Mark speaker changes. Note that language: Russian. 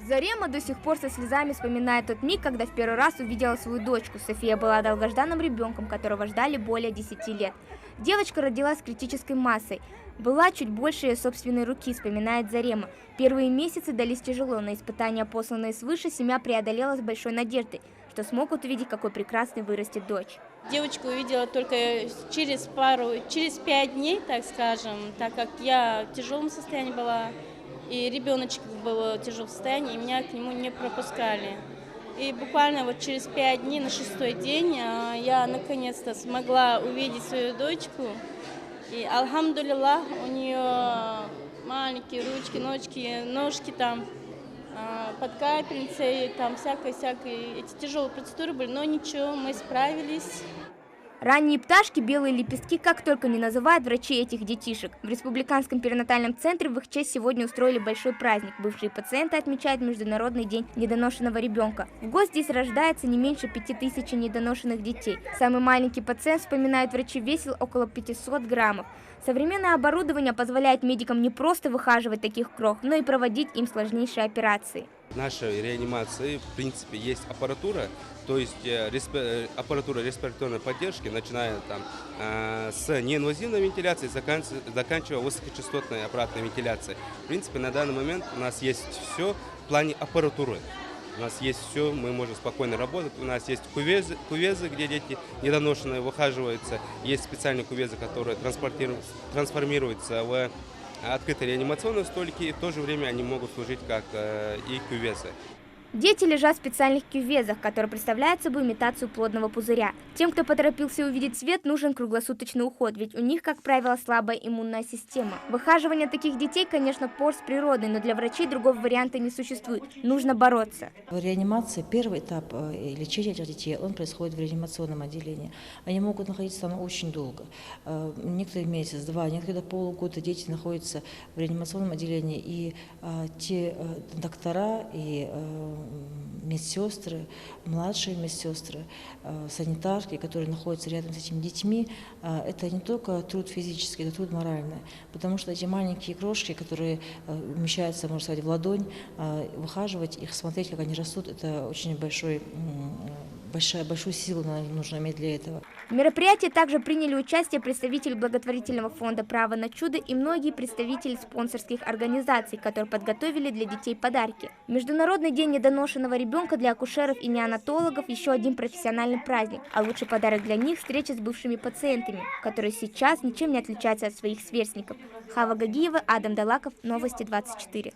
Speaker 1: Зарема до сих пор со слезами вспоминает тот миг, когда в первый раз увидела свою дочку. София была долгожданным ребенком, которого ждали более 10 лет. Девочка родилась с критической массой. Была чуть больше ее собственной руки, вспоминает Зарема. Первые месяцы дались тяжело, но испытания, посланные свыше, семья преодолела с большой надеждой, что смогут увидеть, какой прекрасной вырастет дочь.
Speaker 2: Девочку увидела только через 5 дней, так скажем, так как я в тяжелом состоянии была, и ребеночек был в тяжелом состоянии, и меня к нему не пропускали. И буквально вот через 5 дней, на 6-й день, я наконец-то смогла увидеть свою дочку. И альхамдулиллах, у нее маленькие ручки, ножки там, под капельницей, там всякое. Эти тяжелые процедуры были, но ничего, мы справились.
Speaker 1: Ранние пташки, белые лепестки, как только не называют врачи этих детишек. В Республиканском перинатальном центре в их честь сегодня устроили большой праздник. Бывшие пациенты отмечают Международный день недоношенного ребенка. В год здесь рождается не меньше 5000 недоношенных детей. Самый маленький пациент, вспоминают врачи, весил около 500 граммов. Современное оборудование позволяет медикам не просто выхаживать таких крох, но и проводить им сложнейшие операции.
Speaker 3: В нашей реанимации, в принципе, есть аппаратура, то есть аппаратура респираторной поддержки, начиная там, с неинвазивной вентиляции, заканчивая высокочастотной аппаратной вентиляцией. В принципе, на данный момент у нас есть все в плане аппаратуры. У нас есть все, мы можем спокойно работать. У нас есть кувезы, где дети недоношенные выхаживаются. Есть специальные кувезы, которые трансформируются в открытые реанимационные столики, и в то же время они могут служить как и кювезы.
Speaker 1: Дети лежат в специальных кювезах, которые представляют собой имитацию плодного пузыря. Тем, кто поторопился увидеть свет, нужен круглосуточный уход, ведь у них, как правило, слабая иммунная система. Выхаживание таких детей, конечно, порс природный, но для врачей другого варианта не существует. Нужно бороться.
Speaker 4: В реанимации первый этап лечения этих детей, он происходит в реанимационном отделении. Они могут находиться там очень долго. Некоторые месяц, два, некоторые до полугода дети находятся в реанимационном отделении. И те доктора и медсестры, младшие медсестры, санитарки, которые находятся рядом с этими детьми, это не только труд физический, это труд моральный. Потому что эти маленькие крошки, которые умещаются, можно сказать, в ладонь, выхаживать их, смотреть, как они растут, это очень большую силу нужно иметь для этого.
Speaker 1: В мероприятии также приняли участие представители благотворительного фонда «Право на чудо» и многие представители спонсорских организаций, которые подготовили для детей подарки. Международный день недоношенного ребенка для акушеров и неонатологов – еще один профессиональный праздник, а лучший подарок для них – встреча с бывшими пациентами, которые сейчас ничем не отличаются от своих сверстников. Хава Гагиева, Адам Далаков, Новости 24.